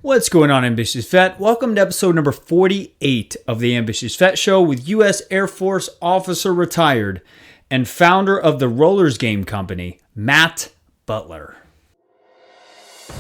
What's going on, Ambitious Vet? Welcome to episode number 48 of the Ambitious Vet Show with U.S. Air Force officer retired and founder of the Rollers Game Company, Matt Butler.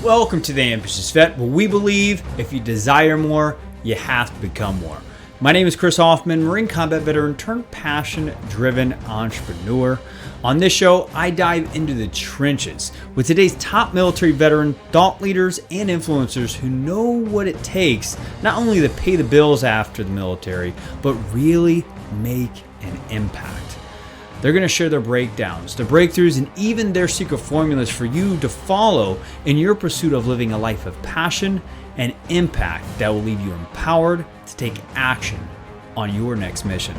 Welcome to the Ambitious Vet, where we believe if you desire more, you have to become more. My name is Chris Hoffman, Marine combat veteran turned passion-driven entrepreneur. On this show, I dive into the trenches with today's top military veteran, thought leaders, and influencers who know what it takes not only to pay the bills after the military, but really make an impact. They're going to share their breakdowns, their breakthroughs, and even their secret formulas for you to follow in your pursuit of living a life of passion and impact that will leave you empowered to take action on your next mission.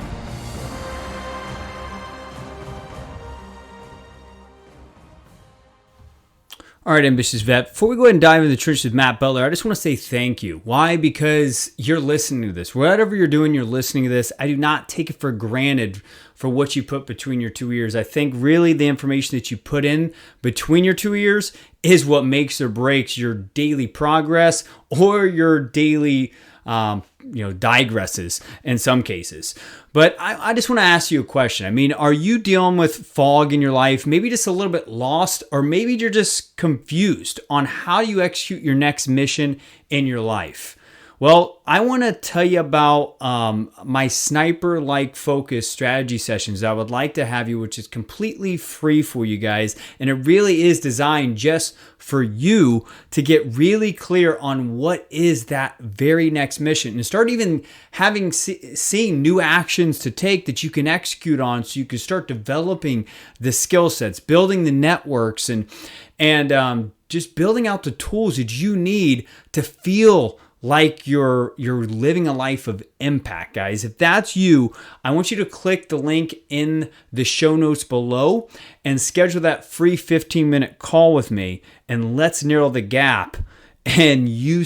All right, Ambitious Vet, before we go ahead and dive into the trenches with Matt Butler, I just want to say thank you. Why? Because you're listening to this. Whatever you're doing, you're listening to this. I do not take it for granted for what you put between your two ears. I think really the information that you put in between your two ears is what makes or breaks your daily progress or your daily digresses in some cases. But I just want to ask you a question. I mean, are you dealing with fog in your life? Maybe just a little bit lost, or maybe you're just confused on how you execute your next mission in your life. Well, I want to tell you about my sniper-like focus strategy sessions that I would like to have you, which is completely free for you guys. And it really is designed just for you to get really clear on what is that very next mission and start even seeing new actions to take that you can execute on so you can start developing the skill sets, building the networks, and just building out the tools that you need to feel like you're living a life of impact, guys. If that's you, I want you to click the link in the show notes below and schedule that free 15-minute call with me, and let's narrow the gap and you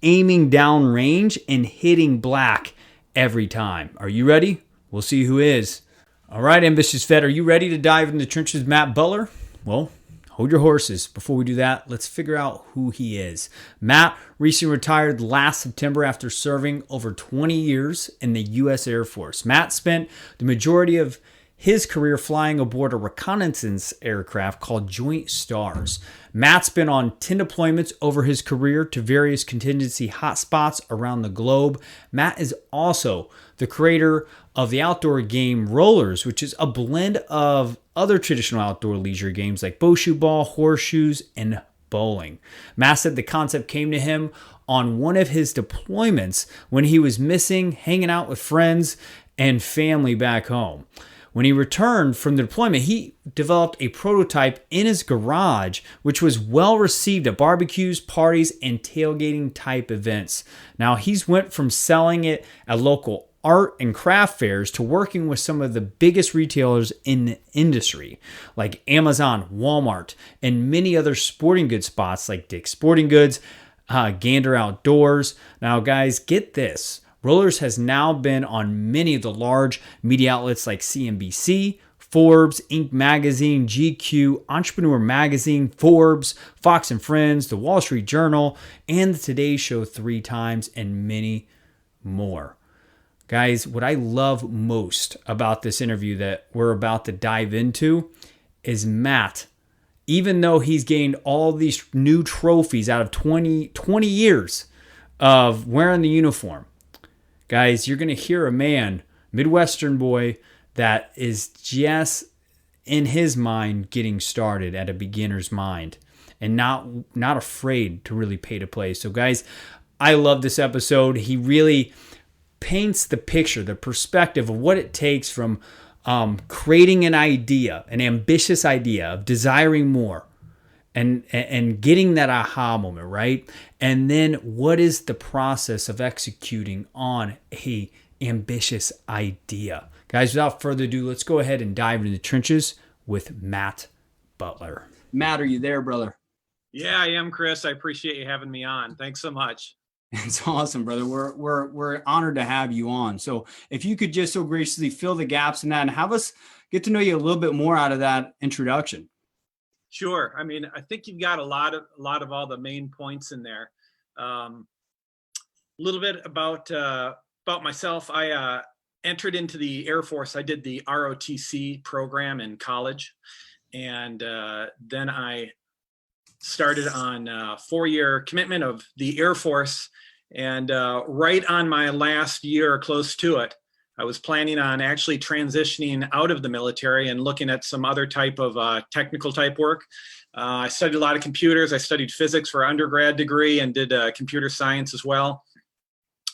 aiming down range and hitting black every time. Are you ready? We'll see who is. All right, Ambitious Vet, are you ready to dive into the trenches with Matt Butler? Well, hold your horses. Before we do that, let's figure out who he is. Matt recently retired last September after serving over 20 years in the U.S. Air Force. Matt spent the majority of his career flying aboard a reconnaissance aircraft called Joint Stars. Matt's been on 10 deployments over his career to various contingency hotspots around the globe. Matt is also the creator of the outdoor game Rollers, which is a blend of other traditional outdoor leisure games like bowshoe ball, horseshoes, and bowling. Matt said the concept came to him on one of his deployments when he was missing hanging out with friends and family back home. When he returned from the deployment, he developed a prototype in his garage, which was well received at barbecues, parties, and tailgating type events. Now, he's went from selling it at local art and craft fairs to working with some of the biggest retailers in the industry, like Amazon, Walmart, and many other sporting goods spots like Dick's Sporting Goods, Gander Outdoors. Now, guys, get this. Rollers has now been on many of the large media outlets like CNBC, Forbes, Inc. Magazine, GQ, Entrepreneur Magazine, Forbes, Fox and Friends, The Wall Street Journal, and The Today Show 3 times, and many more. Guys, what I love most about this interview that we're about to dive into is Matt. Even though he's gained all these new trophies out of 20 years of wearing the uniform, guys, you're going to hear a man, Midwestern boy, that is just in his mind getting started at a beginner's mind and not afraid to really pay to play. So, guys, I love this episode. He really paints the picture, the perspective of what it takes from creating an idea, an ambitious idea of desiring more and getting that aha moment, right? And then what is the process of executing on a ambitious idea? Guys, without further ado, let's go ahead and dive into the trenches with Matt Butler. Matt, are you there, brother? Yeah, I am, Chris. I appreciate you having me on. Thanks so much. It's awesome, brother. We're honored to have you on. So if you could just so graciously fill the gaps in that and have us get to know you a little bit more out of that introduction. Sure. I mean, I think you've got a lot of all the main points in there. A little bit about myself. I entered into the Air Force. I did the ROTC program in college, and then I started on a 4-year commitment of the Air Force. And right on my last year, close to it, I was planning on actually transitioning out of the military and looking at some other type of technical type work. I studied a lot of computers. I studied physics for an undergrad degree and did computer science as well.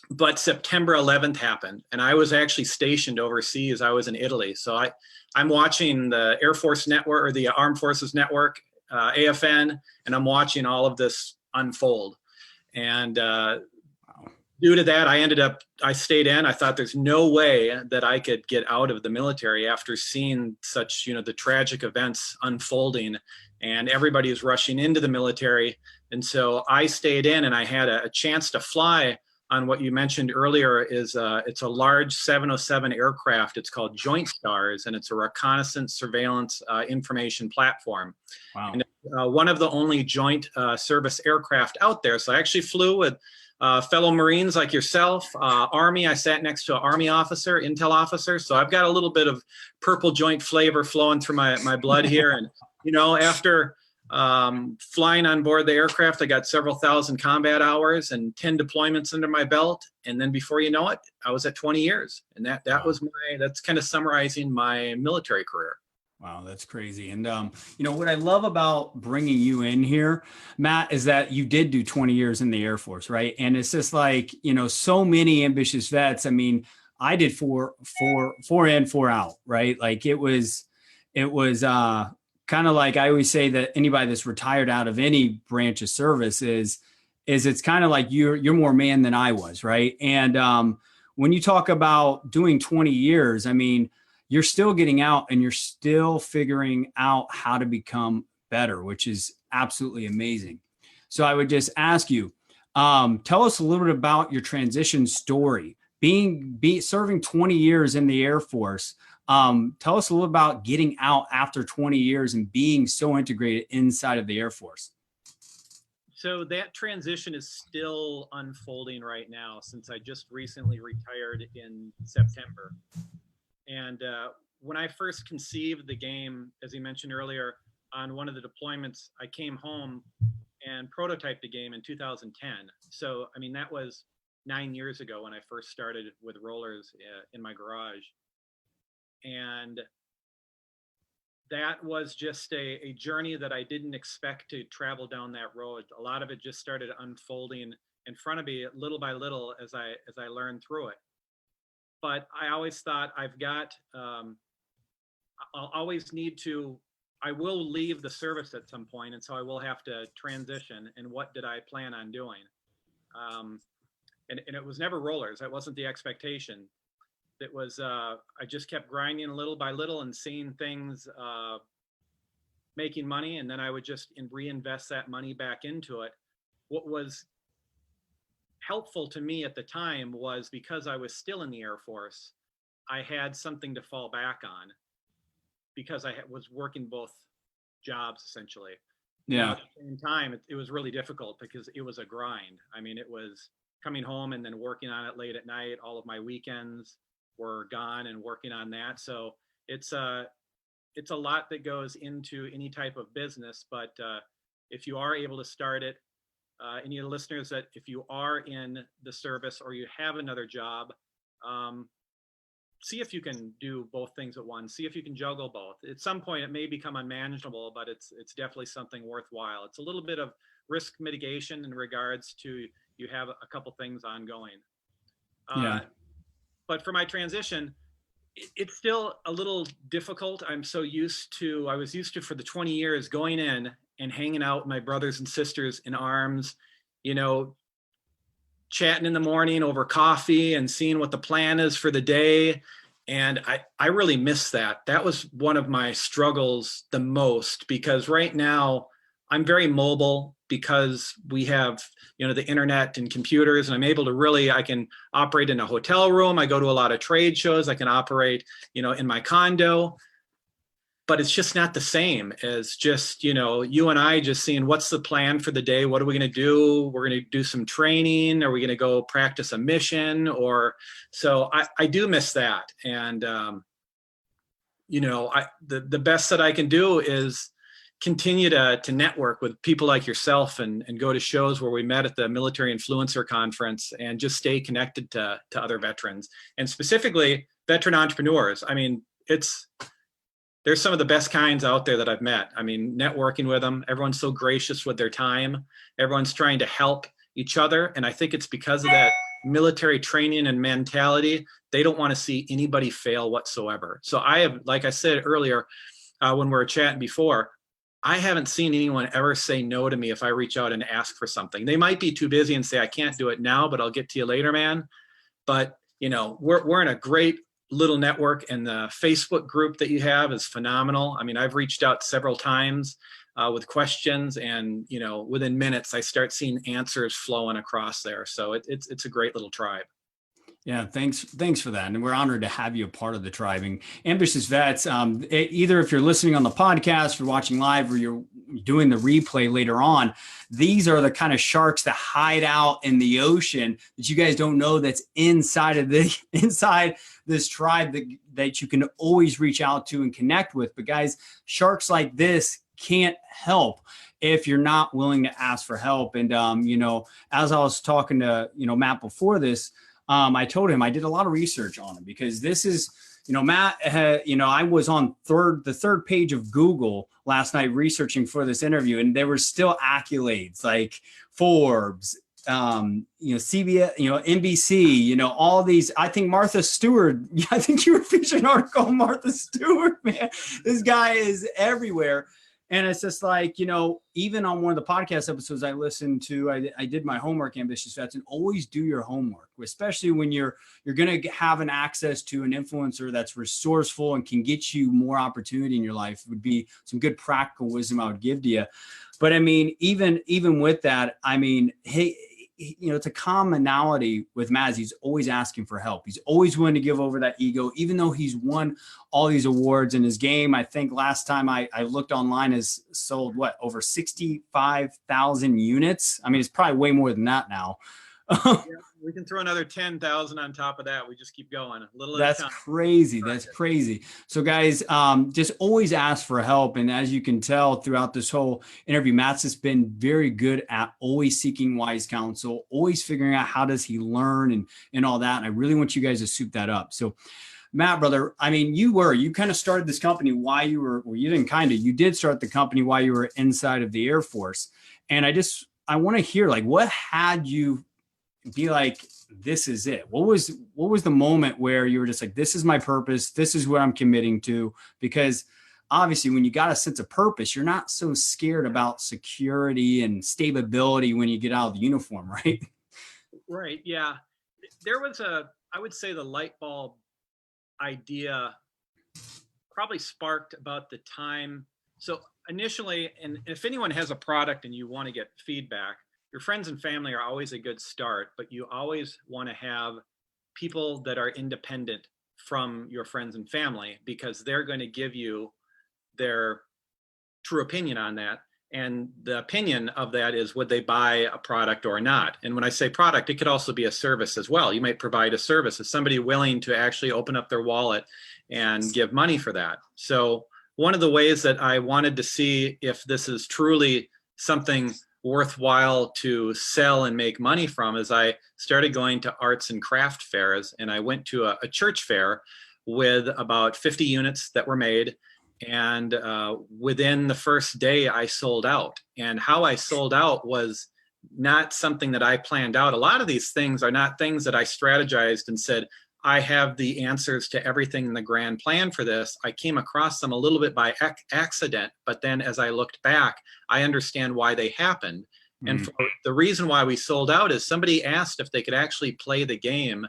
But September 11th happened, and I was actually stationed overseas. I was in Italy. So I'm watching the Air Force Network, or the Armed Forces Network, AFN, and I'm watching all of this unfold. And due to that, I stayed in. I thought there's no way that I could get out of the military after seeing such, the tragic events unfolding, and everybody is rushing into the military. And so I stayed in, and I had a chance to fly on what you mentioned earlier. It's a large 707 aircraft. It's called Joint Stars, and it's a reconnaissance surveillance information platform. Wow. And one of the only joint service aircraft out there. So I actually flew with fellow Marines like yourself, Army. I sat next to an Army officer, intel officer. So I've got a little bit of purple joint flavor flowing through my blood here. And, after flying on board the aircraft, I got several thousand combat hours and 10 deployments under my belt. And then before you know it, I was at 20 years. And that's kind of summarizing my military career. Wow, that's crazy. And, what I love about bringing you in here, Matt, is that you did do 20 years in the Air Force, right? And it's just like, so many ambitious vets. I mean, I did four in, 4 out, right? Like it was kind of like, I always say that anybody that's retired out of any branch of service is it's kind of like you're more man than I was, right? And when you talk about doing 20 years, I mean, you're still getting out and you're still figuring out how to become better, which is absolutely amazing. So I would just ask you, tell us a little bit about your transition story. Serving 20 years in the Air Force. Tell us a little about getting out after 20 years and being so integrated inside of the Air Force. So that transition is still unfolding right now, since I just recently retired in September. And when I first conceived the game, as you mentioned earlier, on one of the deployments, I came home and prototyped the game in 2010. So, I mean, that was 9 years ago when I first started with rollers in my garage. And that was just a journey that I didn't expect to travel down that road. A lot of it just started unfolding in front of me little by little as I learned through it. But I always thought I'll always need to, I will leave the service at some point, and so I will have to transition. And what did I plan on doing? And it was never rollers. That wasn't the expectation. It was, I just kept grinding little by little and seeing things making money, and then I would just reinvest that money back into it. What was helpful to me at the time was, because I was still in the Air Force, I had something to fall back on, because I was working both jobs essentially. Yeah. At the same time, it was really difficult because it was a grind. I mean, it was coming home and then working on it late at night. All of my weekends were gone and working on that. So it's a lot that goes into any type of business. But if you are able to start it, any of the listeners, that if you are in the service or you have another job, see if you can do both things at once. See if you can juggle both. At some point, it may become unmanageable, but it's definitely something worthwhile. It's a little bit of risk mitigation in regards to you have a couple things ongoing. Yeah. But for my transition, it's still a little difficult. I was used to for the 20 years going in and hanging out with my brothers and sisters in arms, chatting in the morning over coffee and seeing what the plan is for the day. And I really miss that. That was one of my struggles the most, because right now I'm very mobile, because we have, the internet and computers, and I'm able to I can operate in a hotel room. I go to a lot of trade shows. I can operate, in my condo. but it's just not the same as just, you and I just seeing what's the plan for the day. What are we going to do? We're going to do some training. Are we going to go practice a mission? So I do miss that. And, the best that I can do is continue to network with people like yourself and go to shows where we met at the Military Influencer Conference and just stay connected to other veterans and specifically veteran entrepreneurs. I mean, there's some of the best kinds out there that I've met. I mean, networking with them, everyone's so gracious with their time. Everyone's trying to help each other. And I think it's because of that military training and mentality. They don't want to see anybody fail whatsoever. So I have, like I said earlier, when we were chatting before, I haven't seen anyone ever say no to me if I reach out and ask for something. They might be too busy and say, I can't do it now, but I'll get to you later, man. But, we're in a great little network, and the Facebook group that you have is phenomenal. I mean, I've reached out several times with questions, and within minutes I start seeing answers flowing across there. So it's a great little tribe. Yeah, thanks for that. And we're honored to have you a part of the tribe. And Ambitious Vets, either if you're listening on the podcast, you're watching live, or you're doing the replay later on, these are the kind of sharks that hide out in the ocean that you guys don't know that's inside this tribe that you can always reach out to and connect with. But guys, sharks like this can't help if you're not willing to ask for help. And, as I was talking to, Matt before this, I told him I did a lot of research on him because this is, Matt, I was on the third page of Google last night researching for this interview, and there were still accolades like Forbes, CBS, NBC, all these. I think Martha Stewart, I think you were featuring an article on Martha Stewart, man. This guy is everywhere. And it's just like, even on one of the podcast episodes I listened to, I did my homework, Ambitious Vets, and always do your homework, especially when you're going to have an access to an influencer that's resourceful and can get you more opportunity in your life. Would be some good practical wisdom I would give to you. But I mean, even with that, I mean, hey, it's a commonality with Maz. He's always asking for help. He's always willing to give over that ego, even though he's won all these awards in his game. I think last time I looked online has sold over 65,000 units. I mean, it's probably way more than that now. Yeah, we can throw another 10,000 on top of that. We just keep going a little. That's crazy. That's crazy. So guys, just always ask for help. And as you can tell throughout this whole interview, Matt's has been very good at always seeking wise counsel, always figuring out how does he learn and all that. And I really want you guys to soup that up. So Matt, brother, I mean, you kind of started this company while you did start the company while you were inside of the Air Force. And I want to hear, like, what had you be like, this is it? What was the moment where you were just like, this is my purpose, this is what I'm committing to? Because obviously when you got a sense of purpose, you're not so scared about security and stability when you get out of the uniform, right? Right. Yeah. There was I would say the light bulb idea probably sparked about the time. So initially, and if anyone has a product and you want to get feedback, your friends and family are always a good start, but you always want to have people that are independent from your friends and family, because they're going to give you their true opinion on that. And the opinion of that is, would they buy a product or not? And when I say product, it could also be a service as well. You might provide a service. Is somebody willing to actually open up their wallet and give money for that? So one of the ways that I wanted to see if this is truly something worthwhile to sell and make money from is I started going to arts and craft fairs, and I went to a church fair with about 50 units that were made. And within the first day I sold out. And how I sold out was not something that I planned out. A lot of these things are not things that I strategized and said, I have the answers to everything in the grand plan for this. I came across them a little bit by accident, but then as I looked back, I understand why they happened. Mm-hmm. And for the reason why we sold out is somebody asked if they could actually play the game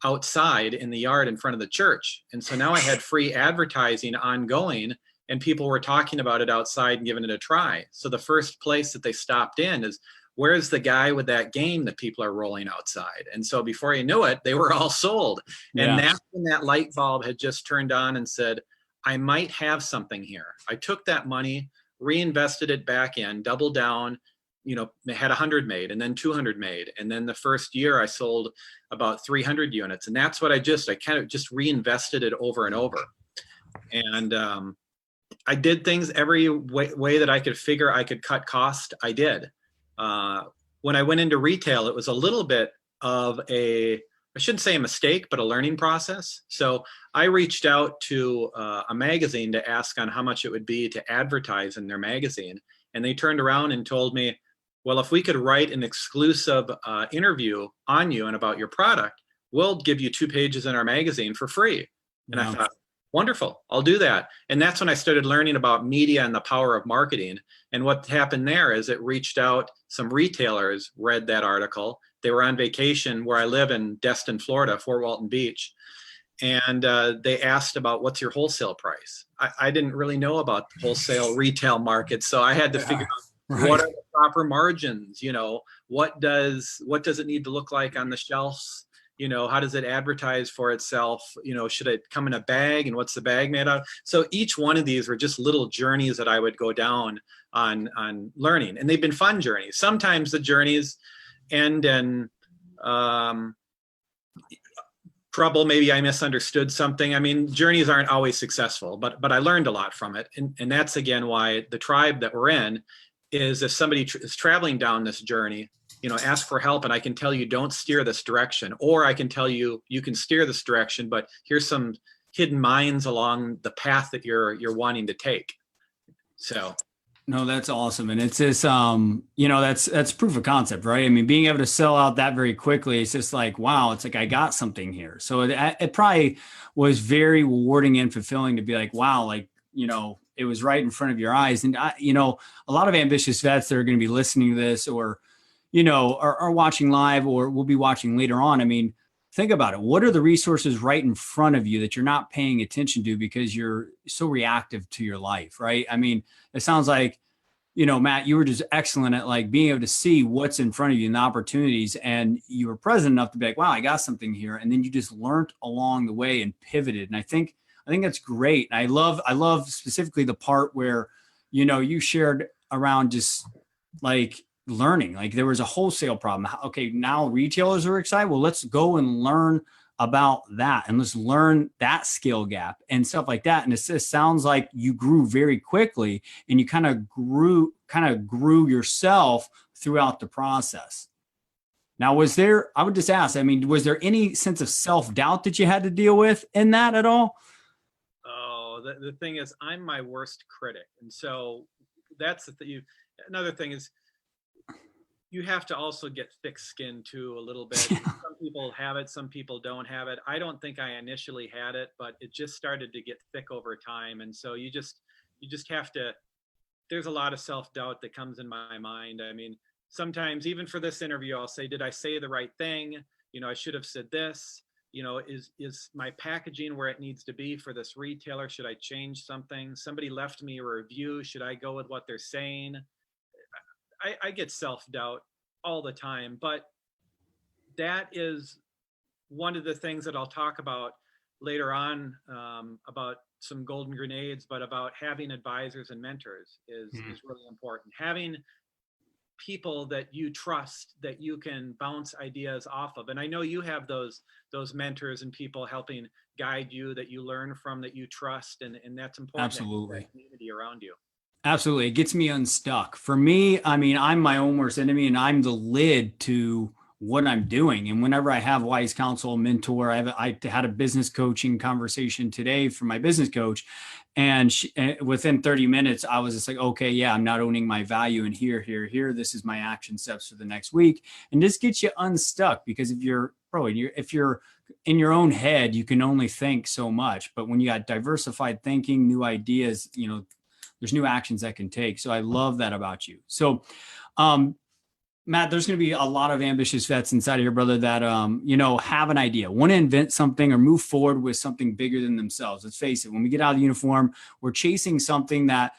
outside in the yard in front of the church. And so now I had free advertising ongoing, and people were talking about it outside and giving it a try. So the first place that they stopped in is, where's the guy with that game that people are rolling outside? And so before you knew it, they were all sold. And that's when that light bulb had just turned on and said, I might have something here. I took that money, reinvested it back in, doubled down, had 100 made and then 200 made. And then the first year I sold about 300 units. And that's what I kind of just reinvested it over and over. And I did things every way that I could figure I could cut cost. I did. When I went into retail, it was a little bit of I shouldn't say a mistake, but a learning process. So I reached out to a magazine to ask on how much it would be to advertise in their magazine. And they turned around and told me, well, if we could write an exclusive interview on you and about your product, we'll give you 2 pages in our magazine for free. And I thought, wonderful, I'll do that. And that's when I started learning about media and the power of marketing. And what happened there is it reached out, some retailers read that article. They were on vacation where I live in Destin, Florida, Fort Walton Beach. And they asked about what's your wholesale price. I didn't really know about the wholesale retail market. So I had to figure out what are the proper margins, what does it need to look like on the shelves? How does it advertise for itself? Should it come in a bag, and what's the bag made out of? So each one of these were just little journeys that I would go down on learning, and they've been fun journeys. Sometimes the journeys end in trouble. Maybe I misunderstood something. I mean, journeys aren't always successful, but I learned a lot from it. And that's again why the tribe that we're in is, if somebody is traveling down this journey, ask for help, and I can tell you, don't steer this direction, or I can tell you, you can steer this direction, but here's some hidden mines along the path that you're wanting to take. So. No, that's awesome. And it's this, that's proof of concept, right? I mean, being able to sell out that very quickly, it's just like, wow, it's like, I got something here. So it probably was very rewarding and fulfilling to be like, wow, like, it was right in front of your eyes. And a lot of ambitious vets that are going to be listening to this, or, are watching live, or will be watching later on. I mean, think about it. What are the resources right in front of you that you're not paying attention to because you're so reactive to your life, right? I mean, it sounds like, Matt, you were just excellent at like being able to see what's in front of you and the opportunities, and you were present enough to be like, wow, I got something here. And then you just learned along the way and pivoted. And I think that's great. And I love specifically the part where, you shared around just like learning, like there was a wholesale problem. Okay, now retailers are excited. Well, let's go and learn about that, and let's learn that skill gap and stuff like that. And it just sounds like you grew very quickly, and you kind of grew yourself throughout the process. Now, I would just ask, I mean, was there any sense of self-doubt that you had to deal with in that at all? Oh, the thing is, I'm my worst critic. And so that's the thing. Another thing is, you have to also get thick skin too a little bit. Some people have it, some people don't have it. I don't think I initially had it, but it just started to get thick over time. And so you just have to, there's a lot of self-doubt that comes in my mind. I mean, sometimes even for this interview, I'll say, did I say the right thing? I should have said this. Is my packaging where it needs to be for this retailer? Should I change something? Somebody left me a review. Should I go with what they're saying? I get self-doubt all the time, but that is one of the things that I'll talk about later on, about some golden grenades, but about having advisors and mentors is really important. Having people that you trust, that you can bounce ideas off of. And I know you have those mentors and people helping guide you, that you learn from, that you trust, and that's important. Absolutely. That community around you. Absolutely. It gets me unstuck. For me, I mean, I'm my own worst enemy, and I'm the lid to what I'm doing. And whenever I have wise counsel, mentor, I had a business coaching conversation today for my business coach. And within 30 minutes, I was just like, okay, yeah, I'm not owning my value. And here, this is my action steps for the next week. And this gets you unstuck, because if you're in your own head, you can only think so much. But when you got diversified thinking, new ideas, there's new actions that can take. So I love that about you. So, Matt, there's going to be a lot of ambitious vets inside of here, brother, that, have an idea, want to invent something or move forward with something bigger than themselves. Let's face it, when we get out of the uniform, we're chasing something that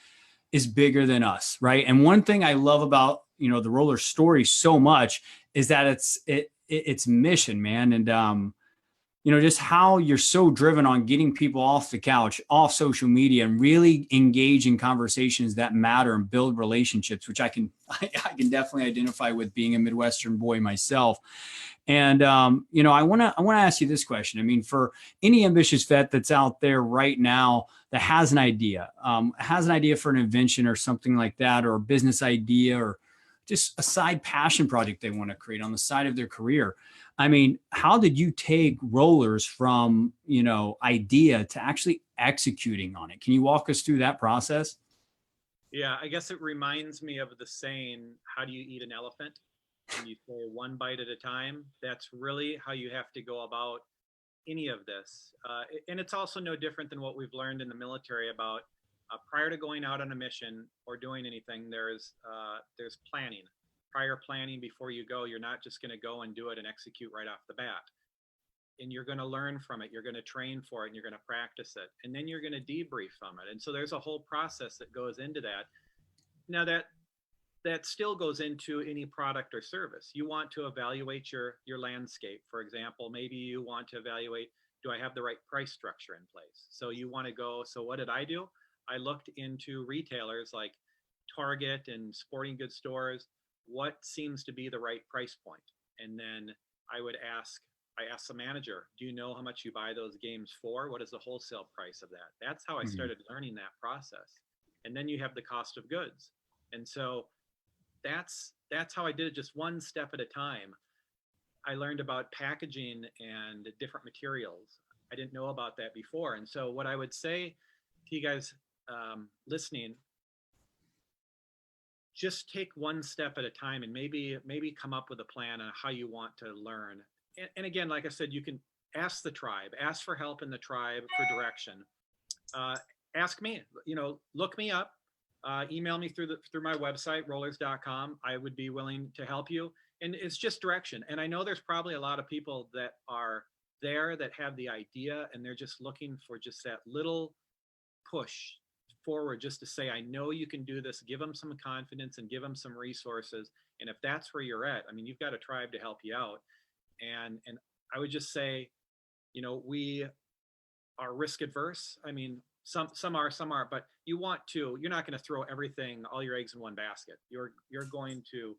is bigger than us, right? And one thing I love about, the Roller story so much is that it's mission, man. And just how you're so driven on getting people off the couch, off social media, and really engage in conversations that matter and build relationships, which I can I can definitely identify with, being a Midwestern boy myself. And I want to ask you this question. I mean, for any ambitious vet that's out there right now that has an idea for an invention or something like that, or a business idea, or just a side passion project they want to create on the side of their career. I mean, how did you take rollers from, idea to actually executing on it? Can you walk us through that process? Yeah, I guess it reminds me of the saying, how do you eat an elephant? And you say one bite at a time. That's really how you have to go about any of this. And it's also no different than what we've learned in the military about prior to going out on a mission or doing anything, there's planning. Prior planning before you go, you're not just going to go and do it and execute right off the bat. And you're going to learn from it. You're going to train for it and you're going to practice it. And then you're going to debrief from it. And so there's a whole process that goes into that. Now that still goes into any product or service. You want to evaluate your landscape. For example, maybe you want to evaluate, do I have the right price structure in place? So you want to go, so what did I do? I looked into retailers like Target and sporting goods stores, what seems to be the right price point? And then I asked the manager, do you know how much you buy those games for? What is the wholesale price of that? That's how I started learning that process. And then you have the cost of goods. And so that's how I did it, just one step at a time. I learned about packaging and different materials. I didn't know about that before. And so what I would say to you guys listening, just take one step at a time and maybe come up with a plan on how you want to learn. And again, like I said, you can ask the tribe, ask for help in the tribe for direction. Ask me, look me up, email me through my website, rollers.com. I would be willing to help you. And it's just direction. And I know there's probably a lot of people that are there that have the idea and they're just looking for just that little push forward, just to say, I know you can do this. Give them some confidence and give them some resources. And if that's where you're at, I mean, you've got a tribe to help you out. And I would just say, we are risk adverse. I mean, some are, but you're not going to throw all your eggs in one basket. You're going to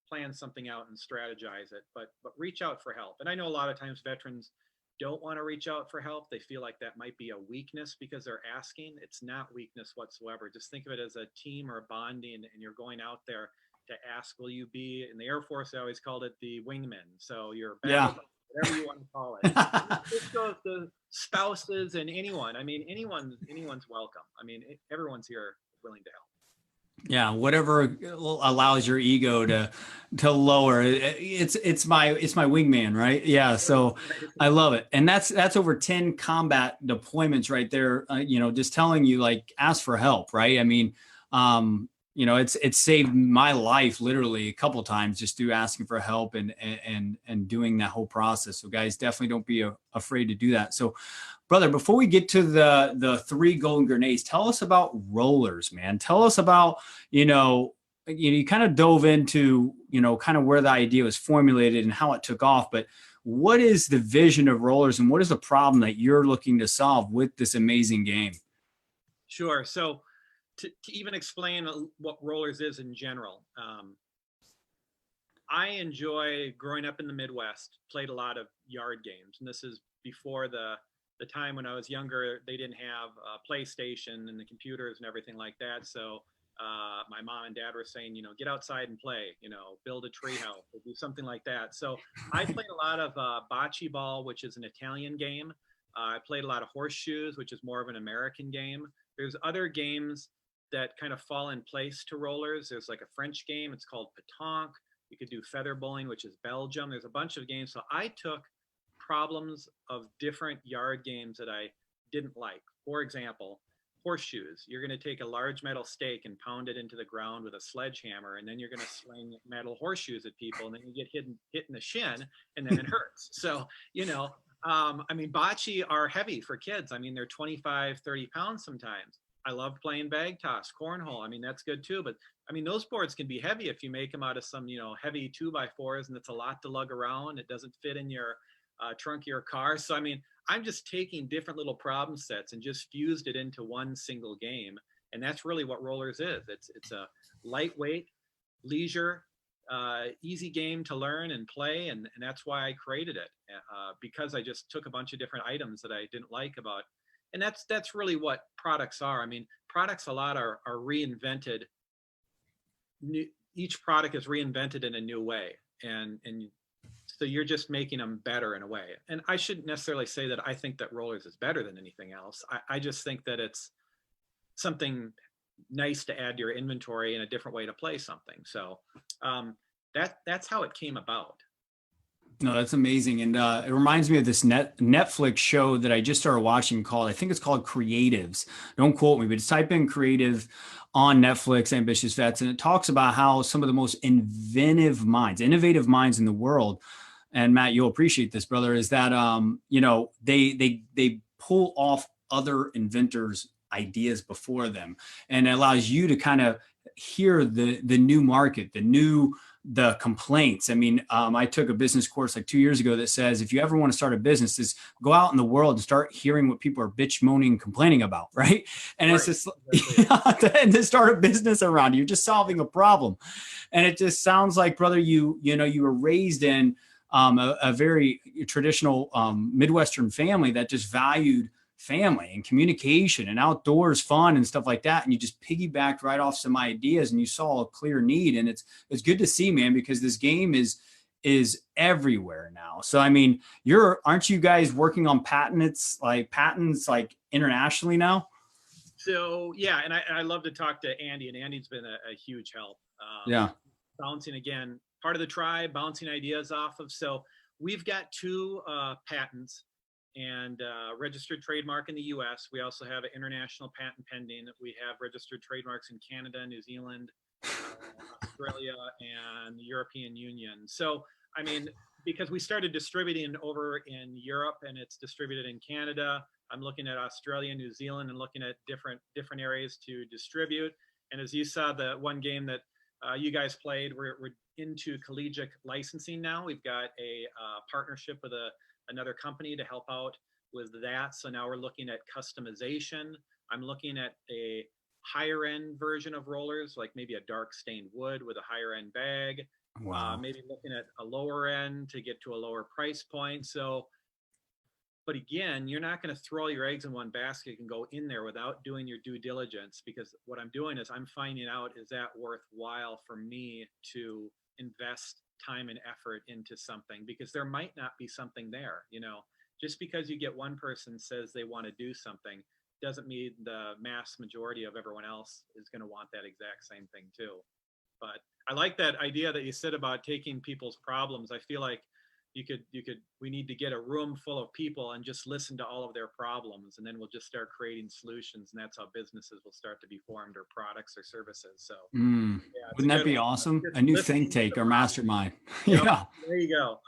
plan something out and strategize it, but reach out for help. And I know a lot of times veterans don't want to reach out for help. They feel like that might be a weakness because they're asking. It's not weakness whatsoever. Just think of it as a team or a bonding, and you're going out there to ask, will you be in the Air Force? I always called it the wingman. So you're whatever you want to call it. This goes to spouses and anyone. I mean, anyone's welcome. I mean, everyone's here willing to help. Yeah, whatever allows your ego to lower. It's my wingman, right? Yeah, so I love it, and that's over 10 combat deployments right there. Just telling you, like, ask for help, right? I mean, it's saved my life literally a couple of times just through asking for help and doing that whole process. So guys, definitely don't be afraid to do that. So, brother, before we get to the 3 golden grenades, tell us about rollers, man. Tell us about, you kind of dove into, kind of where the idea was formulated and how it took off. But what is the vision of rollers and what is the problem that you're looking to solve with this amazing game? Sure. So to even explain what rollers is in general, I enjoy growing up in the Midwest, played a lot of yard games. And this is before the time when I was younger. They didn't have a PlayStation and the computers and everything like that. So my mom and dad were saying, get outside and play, build a tree house or do something like that. So I played a lot of bocce ball, which is an Italian game. I played a lot of horseshoes, which is more of an American game. There's other games that kind of fall in place to rollers. There's like a French game. It's called pétanque. You could do feather bowling, which is Belgium. There's a bunch of games. So I took problems of different yard games that I didn't like. For example, horseshoes. You're going to take a large metal stake and pound it into the ground with a sledgehammer, and then you're going to sling metal horseshoes at people, and then you get hit in the shin, and then it hurts. So, I mean, bocce are heavy for kids. I mean, they're 25, 30 pounds sometimes. I love playing bag toss, cornhole. I mean, that's good too. But I mean, those boards can be heavy if you make them out of some, heavy 2x4s, and it's a lot to lug around. It doesn't fit in your trunk of your car. So, I mean, I'm just taking different little problem sets and just fused it into one single game. And that's really what Rollers is. It's a lightweight, leisure, easy game to learn and play. And that's why I created it, because I just took a bunch of different items that I didn't like about. And that's really what products are. I mean, products a lot are reinvented. Each product is reinvented in a new way. And so you're just making them better in a way. And I shouldn't necessarily say that I think that Rollers is better than anything else. I just think that it's something nice to add to your inventory and a different way to play something. So that's how it came about. No, that's amazing. And it reminds me of this Netflix show that I just started watching called, I think it's called Creatives. Don't quote me, but just type in creative on Netflix, Ambitious Vets. And it talks about how some of the most innovative minds in the world, and Matt, you'll appreciate this, brother, is that, they pull off other inventors' ideas before them. And it allows you to kind of hear the new market, the complaints. I mean, I took a business course like 2 years ago that says, if you ever want to start a business, is go out in the world and start hearing what people are bitch, moaning, complaining about. Right. And right. It's just, and to start a business around, you're just solving a problem. And it just sounds like, brother, you were raised in a very traditional Midwestern family that just valued family and communication and outdoors fun and stuff like that. And you just piggybacked right off some ideas and you saw a clear need. And it's good to see, man, because this game is everywhere now. So, I mean, aren't you guys working on patents internationally now? So, yeah. And I love to talk to Andy, and Andy's been a huge help. Yeah. Bouncing, again, part of the tribe, bouncing ideas off of. So we've got 2 patents and registered trademark in the US. We also have an international patent pending. We have registered trademarks in Canada, New Zealand, Australia, and the European Union. So, I mean, because we started distributing over in Europe and it's distributed in Canada, I'm looking at Australia, New Zealand, and looking at different areas to distribute. And as you saw, the one game that you guys played, we're into collegiate licensing now. We've got a partnership with another company to help out with that. So now we're looking at customization. I'm looking at a higher end version of Rollers, like maybe a dark stained wood with a higher end bag. Wow. Maybe looking at a lower end to get to a lower price point. So, but again, you're not going to throw all your eggs in one basket and go in there without doing your due diligence, because what I'm doing is I'm finding out, is that worthwhile for me to invest time and effort into something, because there might not be something there. Just because you get one person says they want to do something doesn't mean the mass majority of everyone else is going to want that exact same thing too. But I like that idea that you said about taking people's problems. I feel like we need to get a room full of people and just listen to all of their problems, and then we'll just start creating solutions, and that's how businesses will start to be formed, or products or services. So wouldn't that be awesome? A new think tank or mastermind. Yeah, there you go.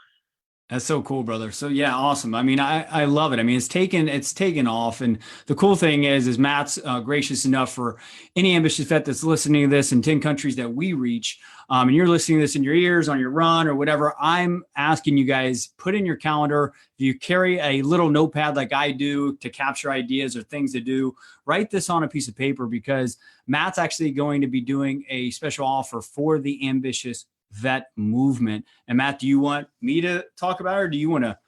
That's so cool, brother. So yeah, awesome. I mean, I love it. I mean, it's taken off. And the cool thing is Matt's gracious enough for any ambitious vet that's listening to this in 10 countries that we reach. And you're listening to this in your ears, on your run or whatever. I'm asking you guys, put in your calendar. If you carry a little notepad like I do to capture ideas or things to do, write this on a piece of paper, because Matt's actually going to be doing a special offer for the ambitious vet movement. And Matt, do you want me to talk about it, or do you want to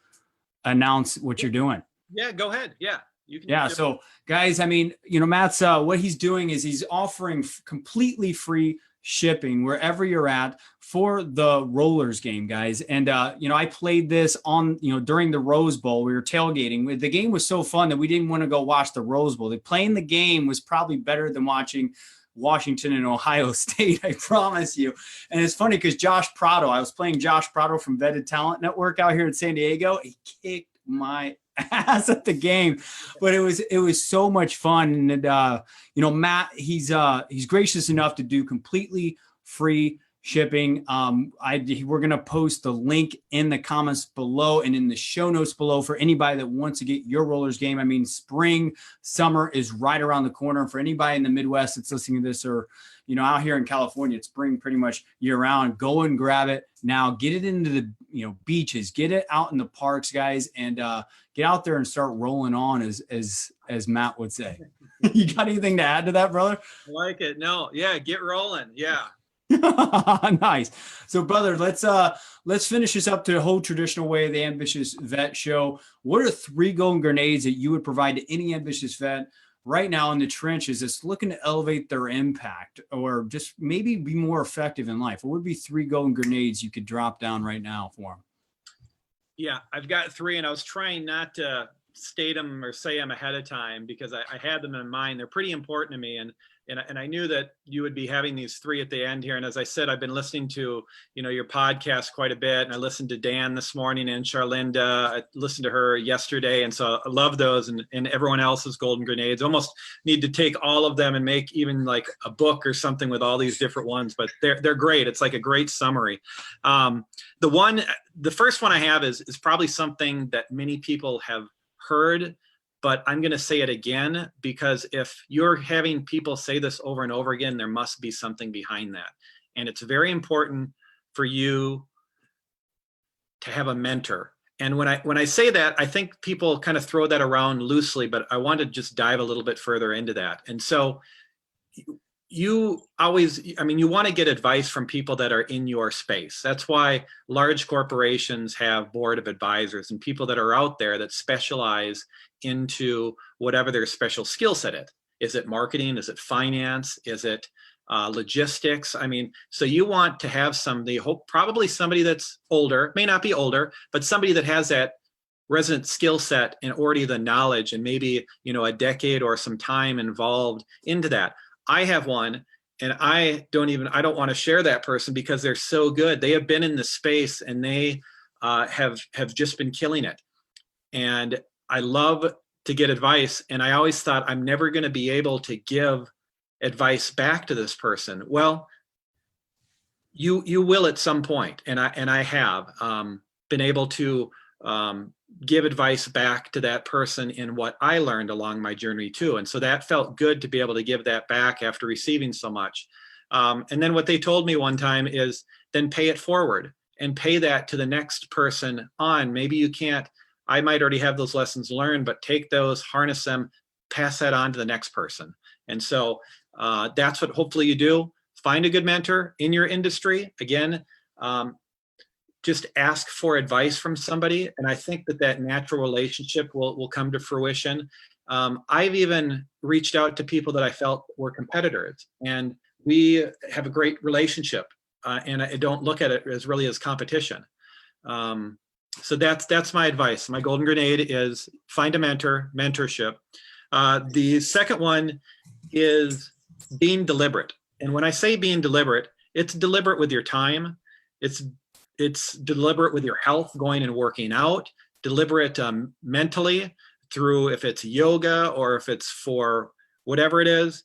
announce what you're doing? Yeah, go ahead. Yeah, you can. Yeah. So guys, I mean, Matt's what he's doing is he's offering completely free shipping wherever you're at for the Rollers game, guys. And I played this on during the Rose Bowl. We were tailgating. The game was so fun that we didn't want to go watch the Rose Bowl. Playing the game was probably better than watching Washington and Ohio State, I promise you. And it's funny because I was playing Josh Prado from Vetted Talent Network out here in San Diego. He kicked my ass at the game, but it was so much fun. And Matt, he's gracious enough to do completely free shipping. We're going to post the link in the comments below and in the show notes below for anybody that wants to get your rollers game. I mean, spring, summer is right around the corner. For anybody in the Midwest that's listening to this, or, you know, out here in California, it's spring pretty much year round. Go and grab it now. Get it into the, you know, beaches, get it out in the parks, guys, and get out there and start rolling on, as Matt would say. You got anything to add to that, brother? I like it. No, yeah, get rolling. Yeah. Nice. So, brother, let's finish this up to the whole traditional way, the Ambitious Vet Show. What are 3 golden grenades that you would provide to any ambitious vet right now in the trenches that's looking to elevate their impact or just maybe be more effective in life? What would be 3 golden grenades you could drop down right now for them? Yeah, I've got 3, and I was trying not to state them or say them ahead of time because I had them in mind. They're pretty important to me, and I knew that you would be having these 3 at the end here. And as I said, I've been listening to, you know, your podcast quite a bit, and I listened to Dan this morning and Charlinda. I listened to her yesterday, and so I love those, and everyone else's golden grenades. Almost need to take all of them and make even like a book or something with all these different ones, but they're great. It's like a great summary. The first one I have is probably something that many people have heard, but I'm going to say it again, because if you're having people say this over and over again, there must be something behind that. And it's very important for you to have a mentor. And when I say that, I think people kind of throw that around loosely, but I want to just dive a little bit further into that. And so you want to get advice from people that are in your space. That's why large corporations have board of advisors and people that are out there that specialize into whatever their special skill set is. Is it marketing? Is it finance? Is it logistics? I mean, so you want to have probably somebody that's older, may not be older, but somebody that has that resident skill set and already the knowledge and maybe, you know, a decade or some time involved into that. I have one, and I don't want to share that person because they're so good. They have been in the space, and they have just been killing it. And I love to get advice. And I always thought I'm never going to be able to give advice back to this person. Well, you will at some point, and I have been able to give advice back to that person in what I learned along my journey too. And so that felt good to be able to give that back after receiving so much. And then what they told me one time is then pay it forward and pay that to the next person on. Maybe you can't, I might already have those lessons learned, but take those, harness them, pass that on to the next person. And so that's what hopefully you do. Find a good mentor in your industry. Again, just ask for advice from somebody. And I think that natural relationship will come to fruition. I've even reached out to people that I felt were competitors, and we have a great relationship. And I don't look at it as really as competition. So that's my advice. My golden grenade is find a mentorship. The second one is being deliberate. And when I say being deliberate, it's deliberate with your time. It's deliberate with your health, going and working out, deliberate mentally through, if it's yoga or if it's for whatever it is.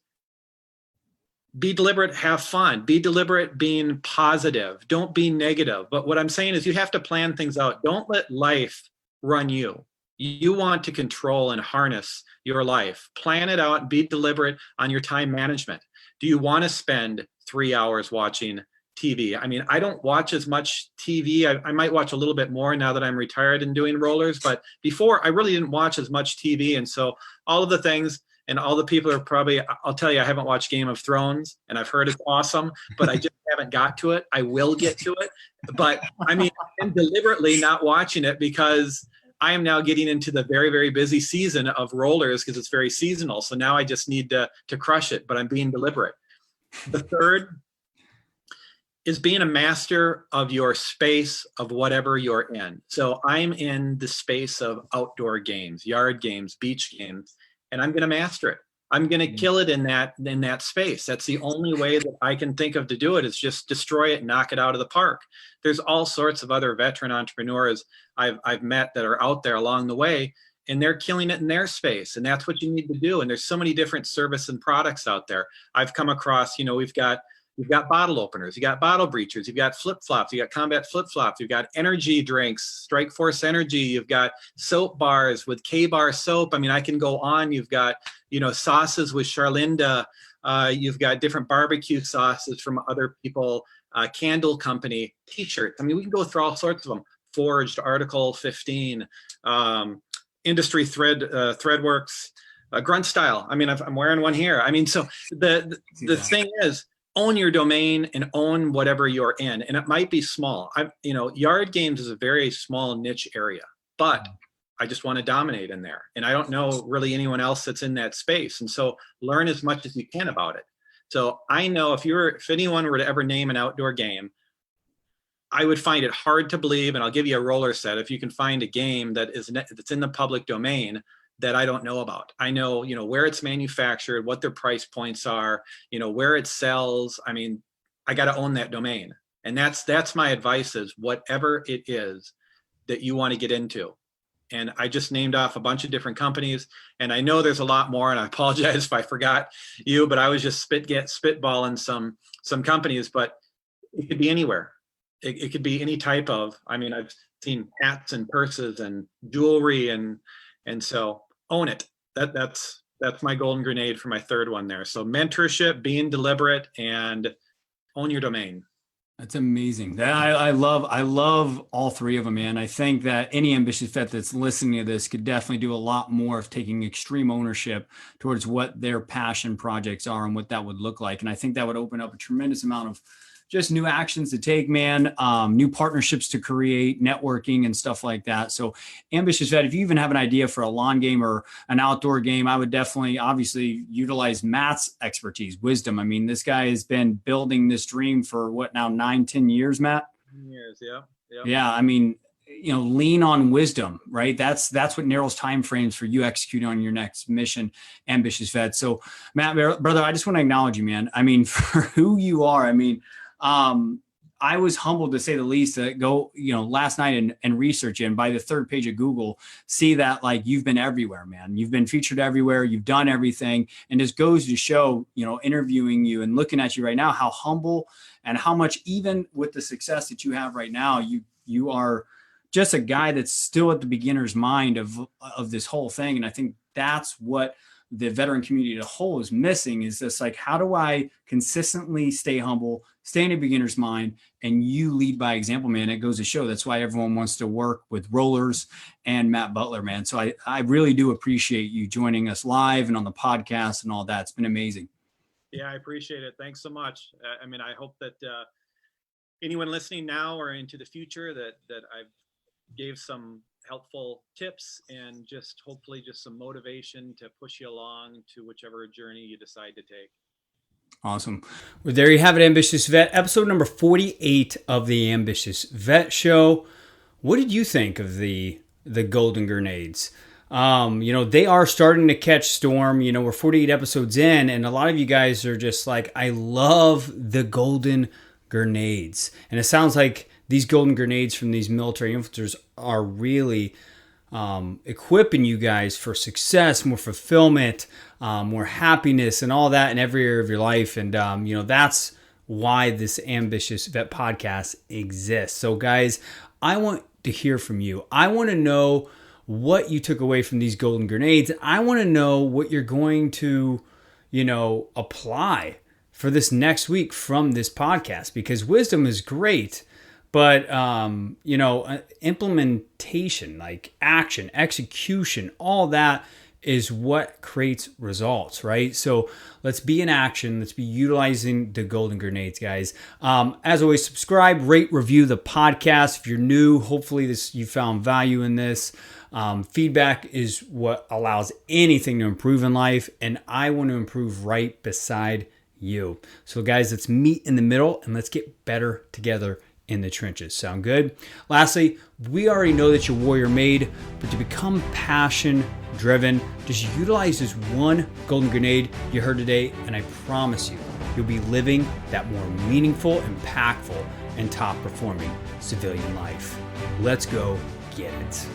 Be deliberate, have fun, be deliberate, being positive. Don't be negative. But what I'm saying is you have to plan things out. Don't let life run you. You want to control and harness your life. Plan it out and be deliberate on your time management. Do you want to spend 3 hours watching TV? I mean, I don't watch as much TV. I might watch a little bit more now that I'm retired and doing rollers, but before I really didn't watch as much TV. And so all of the things, and all the people are probably, I'll tell you, I haven't watched Game of Thrones, and I've heard it's awesome, but I just haven't got to it. I will get to it. But I mean, I'm deliberately not watching it because I am now getting into the very, very busy season of rollers because it's very seasonal. So now I just need to crush it, but I'm being deliberate. The third is being a master of your space of whatever you're in. So I'm in the space of outdoor games, yard games, beach games, and I'm going to master it. I'm going to kill it in that space. That's the only way that I can think of to do it, is just destroy it, knock it out of the park. There's all sorts of other veteran entrepreneurs I've met that are out there along the way, and they're killing it in their space. And that's what you need to do. And there's so many different service and products out there. I've come across, we've got You've got bottle openers, you got bottle breachers, you've got flip-flops, you got combat flip-flops, you've got energy drinks, Strike Force Energy, you've got soap bars with K-Bar soap. I mean, I can go on. You've got, sauces with Charlinda. You've got different barbecue sauces from other people, Candle Company, t-shirts. I mean, we can go through all sorts of them. Forged, Article 15, Industry Threadworks, Grunt Style. I mean, I'm wearing one here. I mean, so the thing is, own your domain and own whatever you're in. And it might be small. Yard games is a very small niche area, but I just want to dominate in there. And I don't know really anyone else that's in that space. And so learn as much as you can about it. So I know if anyone were to ever name an outdoor game, I would find it hard to believe, and I'll give you a roller set, if you can find a game that's in the public domain that I don't know about. I know, where it's manufactured, what their price points are, where it sells. I mean, I got to own that domain. And that's my advice, is whatever it is that you want to get into. And I just named off a bunch of different companies, and I know there's a lot more, and I apologize if I forgot you, but I was just spitballing some companies, but it could be anywhere. It could be any type of, I've seen hats and purses and jewelry, and so own it. That's my golden grenade for my third one there. So mentorship, being deliberate, and own your domain. That's amazing. I love all three of them, man. I think that any ambitious vet that's listening to this could definitely do a lot more of taking extreme ownership towards what their passion projects are and what that would look like. And I think that would open up a tremendous amount of just new actions to take, man, new partnerships to create, networking and stuff like that. So ambitious vet, if you even have an idea for a lawn game or an outdoor game, I would definitely obviously utilize Matt's expertise, wisdom. I mean, this guy has been building this dream for what now, 9-10 years, Matt? 10 years, yeah. Yeah. I mean, lean on wisdom, right? That's what narrows timeframes for you executing on your next mission, ambitious vet. So Matt, brother, I just want to acknowledge you, man. I mean, for who you are, I was humbled, to say the least, to go, last night and research it. And by the third page of Google, see that like you've been everywhere, man. You've been featured everywhere. You've done everything. And this goes to show, interviewing you and looking at you right now, how humble and how much, even with the success that you have right now, you are just a guy that's still at the beginner's mind of this whole thing. And I think that's what the veteran community as a whole is missing, is this like, how do I consistently stay humble, stay in a beginner's mind, and you lead by example, man. It goes to show that's why everyone wants to work with Rollers and Matt Butler, man. So I really do appreciate you joining us live and on the podcast and all that. It's been amazing. Yeah, I appreciate it. Thanks so much. I hope that anyone listening now or into the future that I've gave some helpful tips and just hopefully just some motivation to push you along to whichever journey you decide to take. Awesome. Well, there you have it, Ambitious Vet, episode number 48 of the Ambitious Vet Show. What did you think of the Golden Grenades? They are starting to catch storm. We're 48 episodes in, and a lot of you guys are just like, I love the Golden Grenades. And it sounds like these golden grenades from these military influencers are really equipping you guys for success, more fulfillment, more happiness, and all that in every area of your life. And, that's why this Ambitious Vet podcast exists. So, guys, I want to hear from you. I want to know what you took away from these golden grenades. I want to know what you're going to, apply for this next week from this podcast, because wisdom is great. But, implementation, like action, execution, all that is what creates results, right? So let's be in action. Let's be utilizing the golden grenades, guys. As always, subscribe, rate, review the podcast. If you're new, hopefully you found value in this. Feedback is what allows anything to improve in life. And I want to improve right beside you. So guys, let's meet in the middle and let's get better together in the trenches. Sound good? Lastly, we already know that you're warrior made, but to become passion driven, just utilize this one golden grenade you heard today, and I promise you'll be living that more meaningful, impactful, and top performing civilian life. Let's go get it.